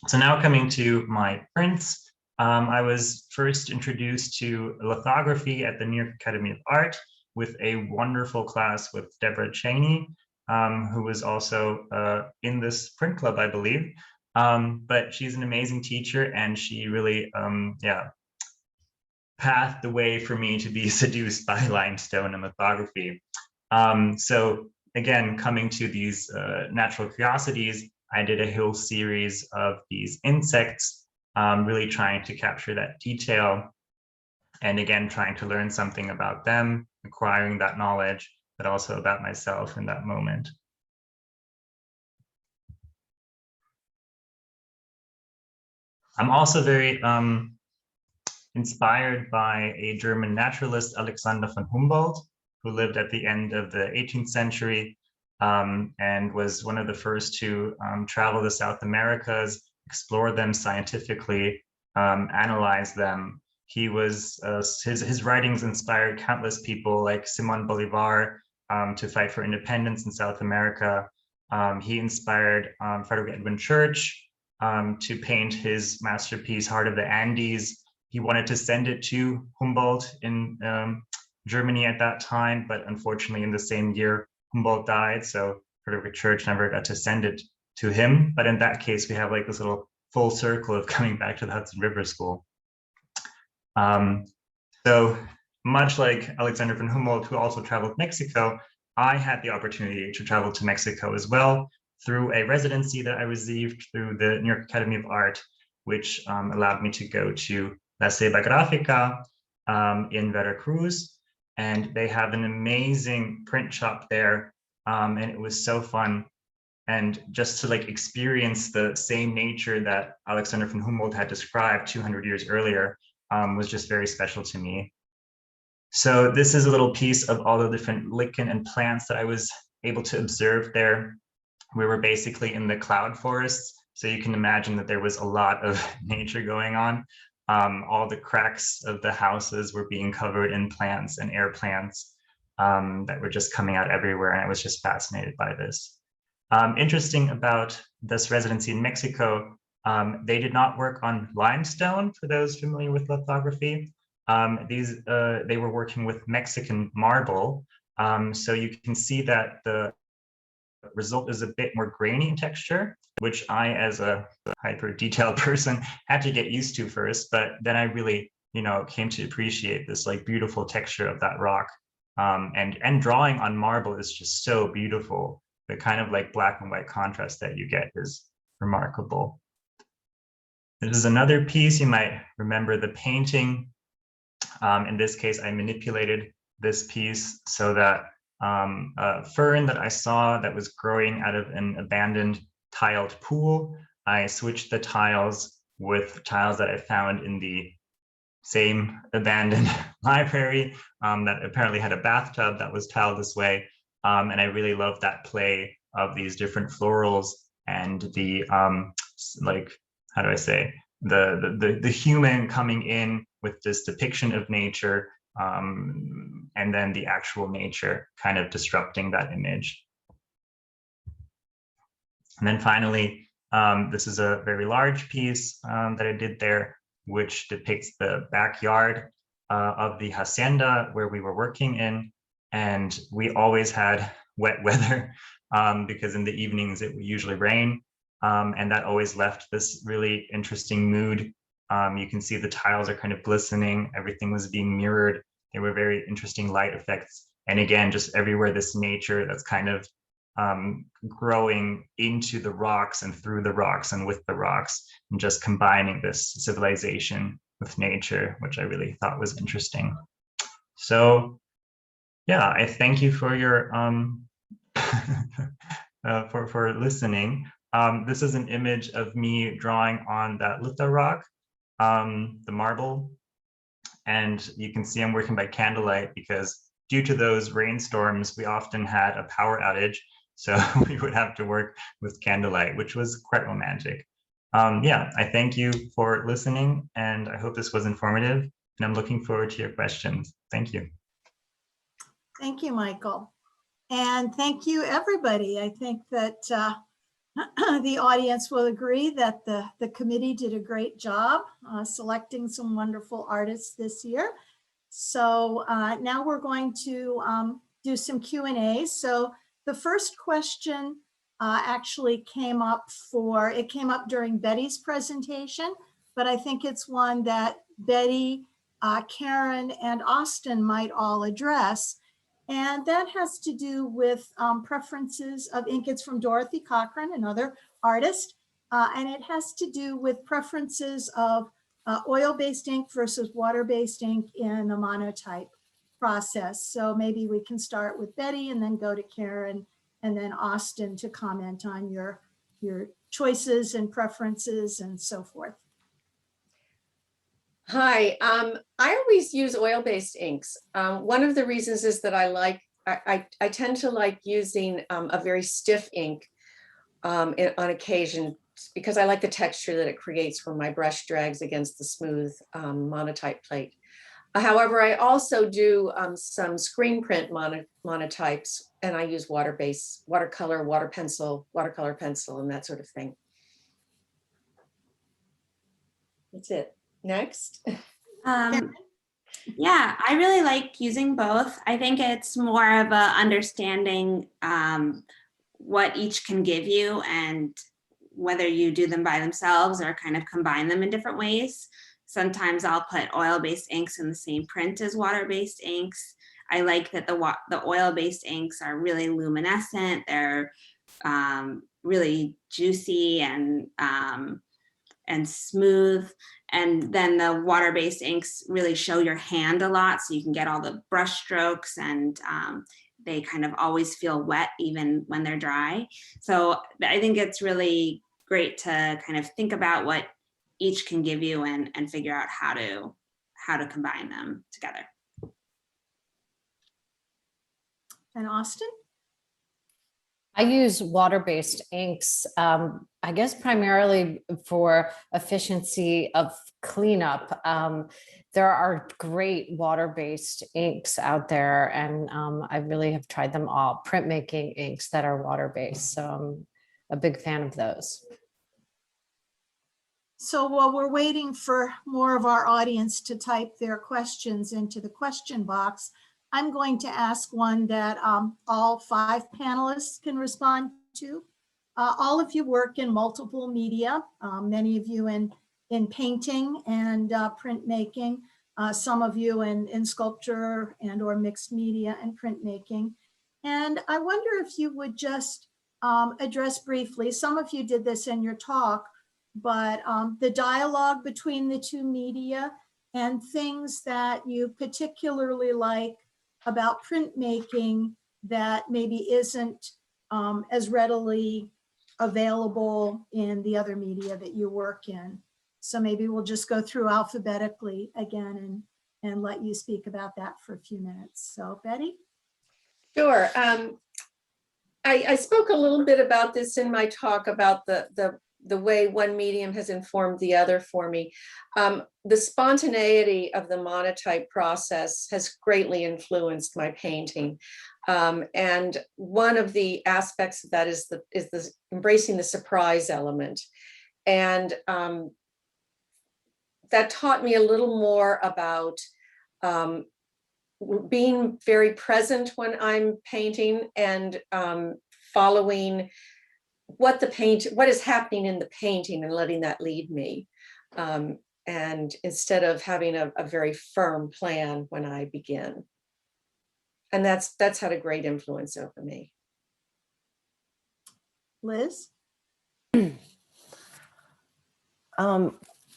So now coming to my prints, I was first introduced to lithography at the New York Academy of Art with a wonderful class with Deborah Cheney, who was also in this print club, I believe. But she's an amazing teacher, and she really, pathed the way for me to be seduced by limestone and lithography. So again, coming to these natural curiosities, I did a whole series of these insects, really trying to capture that detail. And again, trying to learn something about them, acquiring that knowledge, but also about myself in that moment. I'm also very inspired by a German naturalist, Alexander von Humboldt, who lived at the end of the 18th century and was one of the first to travel to South Americas, explore them scientifically, analyze them. He was his writings inspired countless people like Simon Bolivar to fight for independence in South America. He inspired Frederick Edwin Church to paint his masterpiece, Heart of the Andes. He wanted to send it to Humboldt in Germany at that time, but unfortunately in the same year, Humboldt died. So Frederick Church never got to send it to him. But in that case, we have like this little full circle of coming back to the Hudson River School. So much like Alexander von Humboldt, who also traveled Mexico, I had the opportunity to travel to Mexico as well through a residency that I received through the New York Academy of Art, which allowed me to go to La Ceiba Grafica in Veracruz. And they have an amazing print shop there. And it was so fun. And just to like experience the same nature that Alexander von Humboldt had described 200 years earlier was just very special to me. So this is a little piece of all the different lichen and plants that I was able to observe there. We were basically in the cloud forests, so you can imagine that there was a lot of nature going on. All the cracks of the houses were being covered in plants and air plants that were just coming out everywhere, and I was just fascinated by this. Interesting about this residency in Mexico, they did not work on limestone, for those familiar with lithography. They were working with Mexican marble. So you can see that the result is a bit more grainy in texture, which I, as a hyper detailed person, had to get used to first, but then I really, came to appreciate this like beautiful texture of that rock. And drawing on marble is just so beautiful. The kind of like black and white contrast that you get is remarkable. This is another piece. You might remember the painting. In this case, I manipulated this piece so that a fern that I saw that was growing out of an abandoned tiled pool, I switched the tiles with tiles that I found in the same abandoned library that apparently had a bathtub that was tiled this way. And I really love that play of these different florals and the how do I say, the human coming in with this depiction of nature, and then the actual nature kind of disrupting that image. And then finally, this is a very large piece that I did there, which depicts the backyard of the hacienda where we were working in. And we always had wet weather because in the evenings it would usually rain. And that always left this really interesting mood. You can see the tiles are kind of glistening. Everything was being mirrored. There were very interesting light effects. And again, just everywhere this nature that's kind of growing into the rocks and through the rocks and with the rocks, and just combining this civilization with nature, which I really thought was interesting. So yeah, I thank you for your for listening. This is an image of me drawing on that litho rock, the marble, and you can see I'm working by candlelight because due to those rainstorms, we often had a power outage, so we would have to work with candlelight, which was quite romantic. Yeah, I thank you for listening, and I hope this was informative, and I'm looking forward to your questions. Thank you. Thank you, Michael. And thank you, everybody. I think that the audience will agree that the committee did a great job selecting some wonderful artists this year. So now we're going to do some Q&A. So the first question actually came up during Betty's presentation, but I think it's one that Betty, Karen, and Austin might all address. And that has to do with preferences of ink. It's from Dorothy Cochran, another artist. And it has to do with preferences of oil-based ink versus water-based ink in the monotype process. So maybe we can start with Betty and then go to Karen and then Austin to comment on your choices and preferences and so forth. Hi, I always use oil-based inks. One of the reasons is that I tend to like using a very stiff ink on occasion because I like the texture that it creates when my brush drags against the smooth monotype plate. However, I also do some screen print monotypes, and I use water-based, watercolor, watercolor pencil, and that sort of thing. That's it. Next. Yeah, I really like using both. I think it's more of a understanding what each can give you and whether you do them by themselves or kind of combine them in different ways. Sometimes I'll put oil-based inks in the same print as water-based inks. I like that the oil-based inks are really luminescent. They're really juicy and smooth. And then the water-based inks really show your hand a lot, so you can get all the brush strokes, and they kind of always feel wet even when they're dry. So I think it's really great to kind of think about what each can give you and figure out how to combine them together. And Austin? I use water-based inks, I guess primarily for efficiency of cleanup. There are great water-based inks out there, and I really have tried them all. Printmaking inks that are water-based, so I'm a big fan of those. So while we're waiting for more of our audience to type their questions into the question box, I'm going to ask one that all 5 panelists can respond to. All of you work in multiple media, many of you in painting and printmaking, some of you in sculpture and or mixed media and printmaking. And I wonder if you would just address briefly, some of you did this in your talk, but the dialogue between the 2 media and things that you particularly like about printmaking that maybe isn't as readily available in the other media that you work in. So maybe we'll just go through alphabetically again and let you speak about that for a few minutes. So Betty? Sure. I spoke a little bit about this in my talk about the way one medium has informed the other for me. The spontaneity of the monotype process has greatly influenced my painting. And one of the aspects of that is the embracing the surprise element. And that taught me a little more about being very present when I'm painting and following what is happening in the painting and letting that lead me. And instead of having a very firm plan when I begin. And that's had a great influence over me. Liz?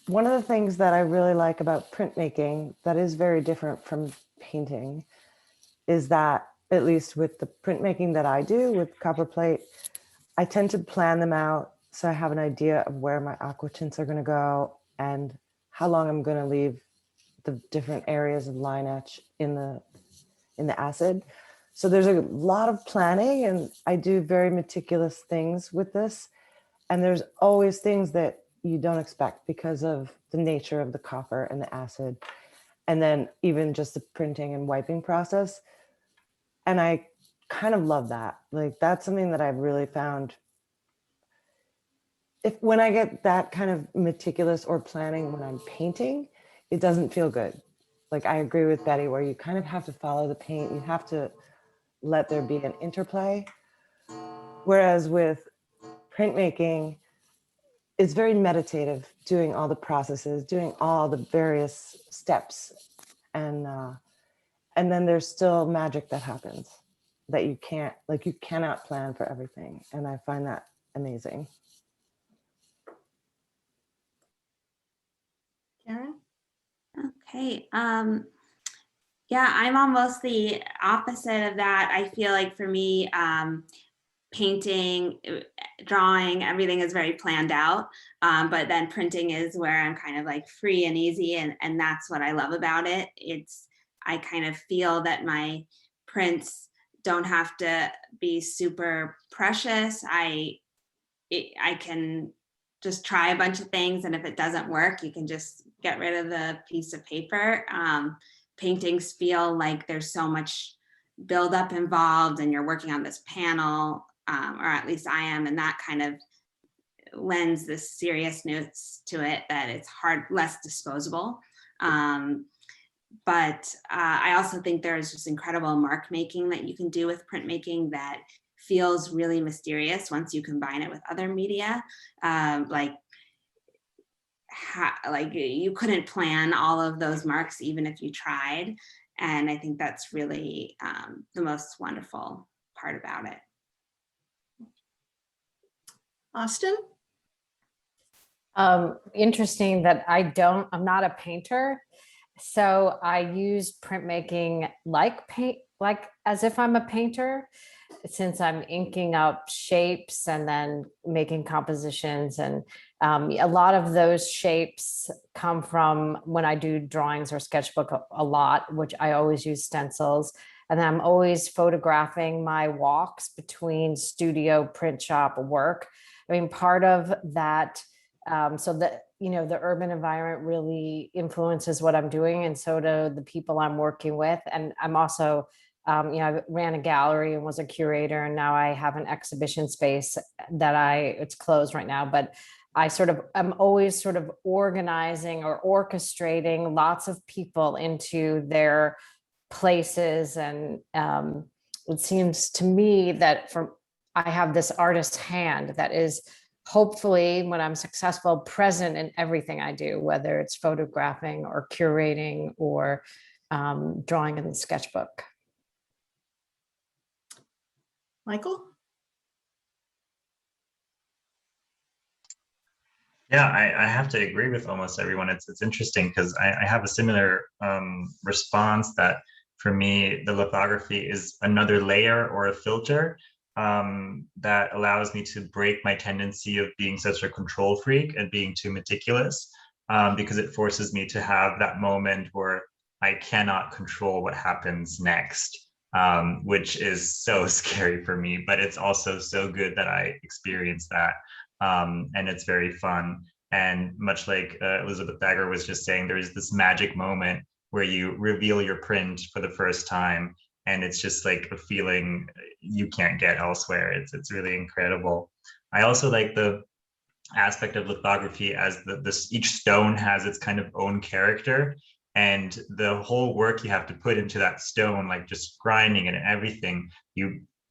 One of the things that I really like about printmaking that is very different from painting is that, at least with the printmaking that I do with copper plate, I tend to plan them out so I have an idea of where my aqua tints are going to go and how long I'm going to leave the different areas of line etch in the acid. So there's a lot of planning, and I do very meticulous things with this. And there's always things that you don't expect because of the nature of the copper and the acid. And then even just the printing and wiping process. And I kind of love that. Like, that's something that I've really found. When I get that kind of meticulous or planning when I'm painting, it doesn't feel good. Like, I agree with Betty, where you kind of have to follow the paint. You have to let there be an interplay. Whereas with printmaking, it's very meditative, doing all the processes, doing all the various steps. And then there's still magic that happens that you cannot plan for everything. And I find that amazing. Karen? Okay. Yeah, I'm almost the opposite of that. I feel like for me, painting, drawing, everything is very planned out. But then printing is where I'm kind of like free and easy. And that's what I love about it. I kind of feel that my prints don't have to be super precious. I can just try a bunch of things, and if it doesn't work, you can just get rid of the piece of paper. Paintings feel like there's so much buildup involved, and you're working on this panel, or at least I am, and that kind of lends this seriousness to it that it's less disposable. But I also think there's just incredible mark making that you can do with printmaking that feels really mysterious once you combine it with other media. Like you couldn't plan all of those marks even if you tried. And I think that's really the most wonderful part about it. Austin? Interesting that I'm not a painter. So I use printmaking like as if I'm a painter, since I'm inking up shapes and then making compositions. And a lot of those shapes come from when I do drawings or sketchbook a lot, which I always use stencils. And then I'm always photographing my walks between studio, print shop, work. I mean, part of that, so that, the urban environment really influences what I'm doing, and so do the people I'm working with. And I'm also, I ran a gallery and was a curator, and now I have an exhibition space that it's closed right now, but I'm always sort of organizing or orchestrating lots of people into their places. And it seems to me that I have this artist's hand that is hopefully, when I'm successful, present in everything I do, whether it's photographing or curating or drawing in the sketchbook. Michael? Yeah, I have to agree with almost everyone. It's interesting because I have a similar response that for me, the lithography is another layer or a filter that allows me to break my tendency of being such a control freak and being too meticulous, because it forces me to have that moment where I cannot control what happens next, which is so scary for me, but it's also so good that I experience that. And it's very fun. And much like Elizabeth Dagger was just saying, there is this magic moment where you reveal your print for the first time, and it's just like a feeling you can't get elsewhere. It's really incredible. I also like the aspect of lithography as each stone has its kind of own character, and the whole work you have to put into that stone, like just grinding it and everything,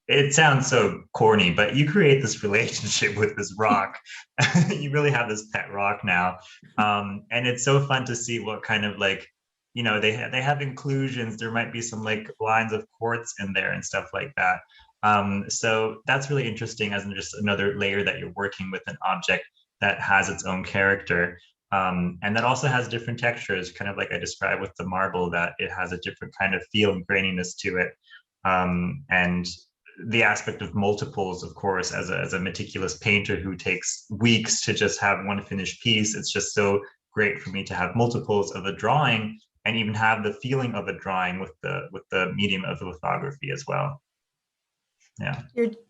it sounds so corny, but you create this relationship with this rock. You really have this pet rock now. And it's so fun to see what kind of they have inclusions. There might be some like lines of quartz in there and stuff like that. So that's really interesting as just another layer that you're working with an object that has its own character. And that also has different textures, kind of like I described with the marble, that it has a different kind of feel and graininess to it. And the aspect of multiples, of course, as a meticulous painter who takes weeks to just have one finished piece, it's just so great for me to have multiples of a drawing and even have the feeling of a drawing with the medium of the lithography as well. Yeah.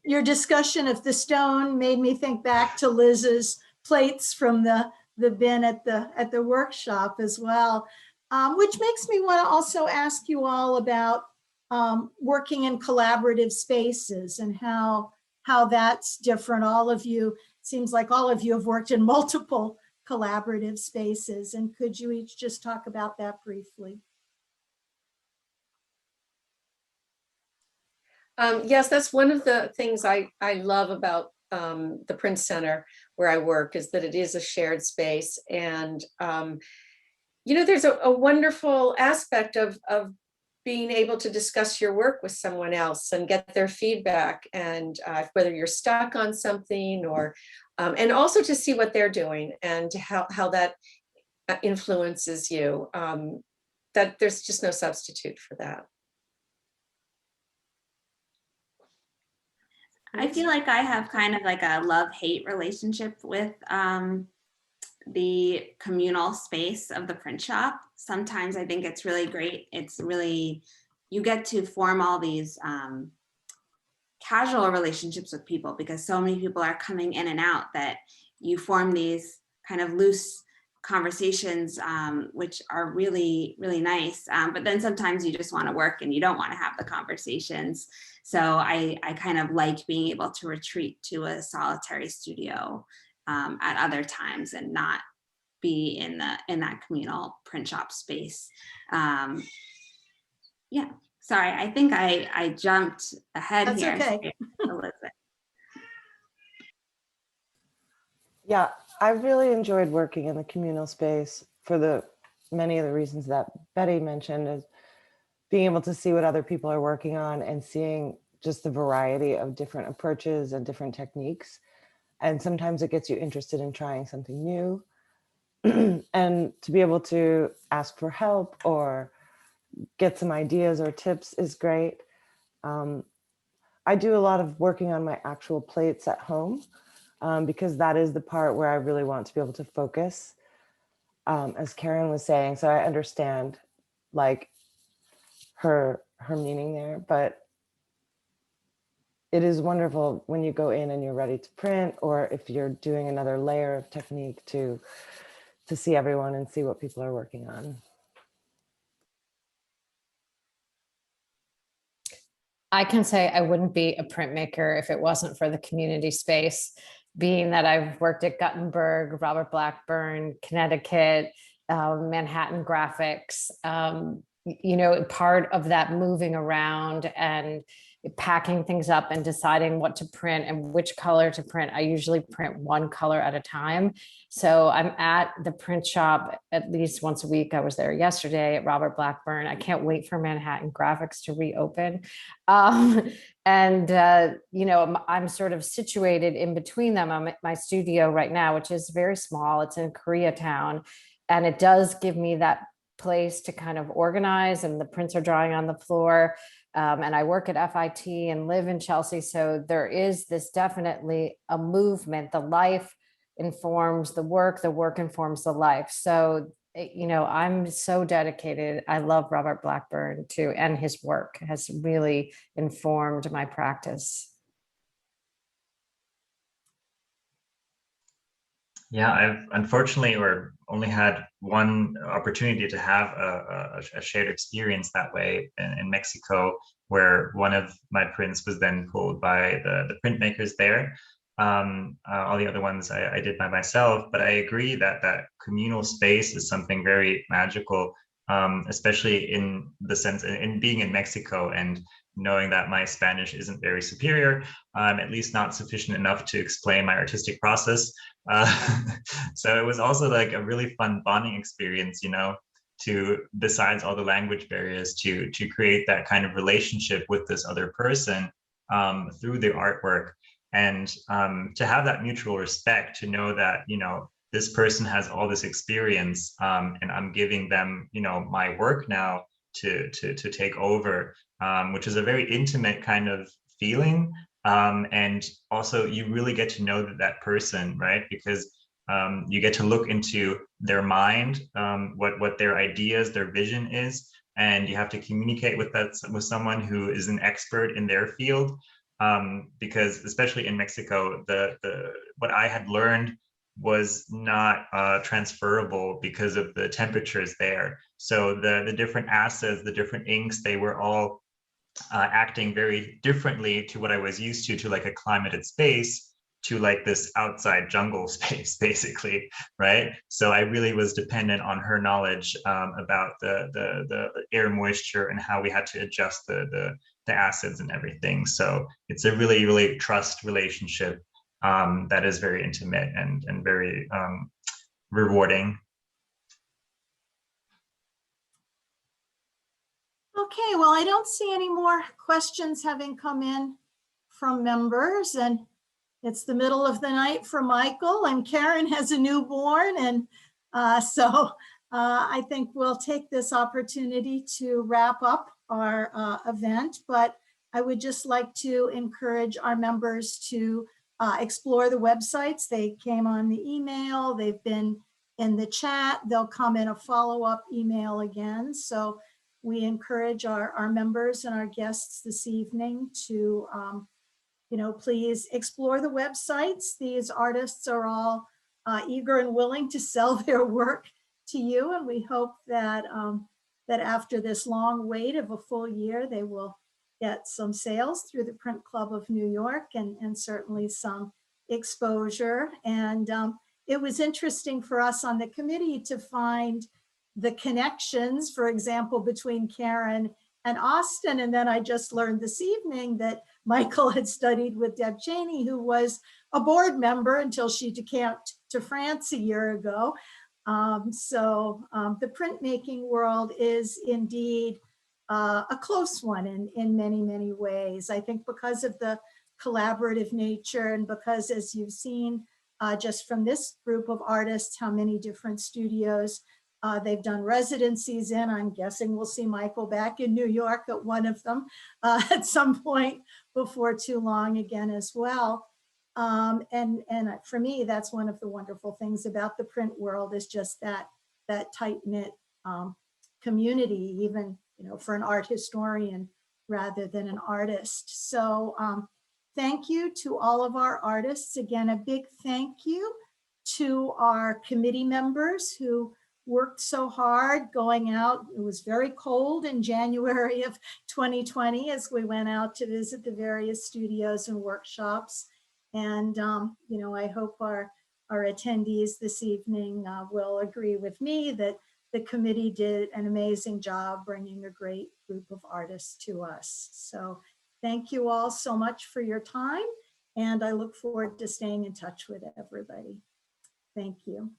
Your discussion of the stone made me think back to Liz's plates from the bin at the workshop as well, which makes me want to also ask you all about working in collaborative spaces and how that's different. All of you, seems like all of you have worked in multiple collaborative spaces, and could you each just talk about that briefly? Yes, that's one of the things I love about the Print Center where I work, is that it is a shared space. And, there's a wonderful aspect of being able to discuss your work with someone else and get their feedback, and whether you're stuck on something or, and also to see what they're doing and how that influences you. That there's just no substitute for that. I feel like I have kind of like a love-hate relationship with the communal space of the print shop. Sometimes I think it's really great. It's really, you get to form all these casual relationships with people because so many people are coming in and out that you form these kind of loose conversations, which are really, really nice. But then sometimes you just want to work and you don't want to have the conversations. So I kind of like being able to retreat to a solitary studio at other times and not be in that communal print shop space. Yeah, sorry, I think I jumped ahead That's here. okay. Elizabeth. Yeah, I really enjoyed working in the communal space for the many of the reasons that Betty mentioned, is being able to see what other people are working on and seeing just the variety of different approaches and different techniques. And sometimes it gets you interested in trying something new. And to be able to ask for help or get some ideas or tips is great. I do a lot of working on my actual plates at home because that is the part where I really want to be able to focus, as Karen was saying. So I understand like her meaning there, but it is wonderful when you go in and you're ready to print, or if you're doing another layer of technique to see everyone and see what people are working on. I can say I wouldn't be a printmaker if it wasn't for the community space, being that I've worked at Gutenberg, Robert Blackburn, Connecticut, Manhattan Graphics. Part of that moving around and packing things up and deciding what to print and which color to print. I usually print one color at a time. So I'm at the print shop at least once a week. I was there yesterday at Robert Blackburn. I can't wait for Manhattan Graphics to reopen. I'm sort of situated in between them. I'm at my studio right now, which is very small. It's in Koreatown, and it does give me that place to kind of organize, and the prints are drying on the floor. And I work at FIT and live in Chelsea. So there is this definitely a movement. The life informs the work informs the life. So, I'm so dedicated. I love Robert Blackburn too, and his work has really informed my practice. Yeah, I've unfortunately only had one opportunity to have a shared experience that way in Mexico, where one of my prints was then pulled by the printmakers there. All the other ones I did by myself, but I agree that that communal space is something very magical, especially in the sense in being in Mexico and knowing that my Spanish isn't very superior, at least not sufficient enough to explain my artistic process. So it was also like a really fun bonding experience, to, besides all the language barriers, to create that kind of relationship with this other person through the artwork, and to have that mutual respect, to know that this person has all this experience, and I'm giving them my work now to take over, which is a very intimate kind of feeling. And also you really get to know that person, right? Because you get to look into their mind, what their ideas, their vision is, and you have to communicate with someone who is an expert in their field. Because especially in Mexico, what I had learned was not transferable because of the temperatures there. So the different acids, the different inks, they were all acting very differently to what I was used to like a climated space, to like this outside jungle space, basically, right? So I really was dependent on her knowledge about the air moisture and how we had to adjust the acids and everything. So it's a really, really trust relationship that is very intimate and very rewarding. Okay, well, I don't see any more questions having come in from members, and it's the middle of the night for Michael, and Karen has a newborn, and so I think we'll take this opportunity to wrap up our event. But I would just like to encourage our members to explore the websites. They came on the email, they've been in the chat, they'll come in a follow-up email again. So we encourage our members and our guests this evening to, please explore the websites. These artists are all eager and willing to sell their work to you. And we hope that, that after this long wait of a full year, they will get some sales through the Print Club of New York and certainly some exposure. And it was interesting for us on the committee to find the connections, for example, between Karen and Austin. And then I just learned this evening that Michael had studied with Deb Cheney, who was a board member until she decamped to France a year ago. The printmaking world is indeed a close one in many, many ways. I think because of the collaborative nature and because, as you've seen just from this group of artists, how many different studios they've done residencies in. I'm guessing we'll see Michael back in New York at one of them at some point before too long again as well. And for me, that's one of the wonderful things about the print world is just that tight-knit community, even for an art historian rather than an artist. So thank you to all of our artists. Again, a big thank you to our committee members who worked so hard going out. It was very cold in January of 2020 as we went out to visit the various studios and workshops. And, I hope our attendees this evening will agree with me that the committee did an amazing job bringing a great group of artists to us. So thank you all so much for your time. And I look forward to staying in touch with everybody. Thank you.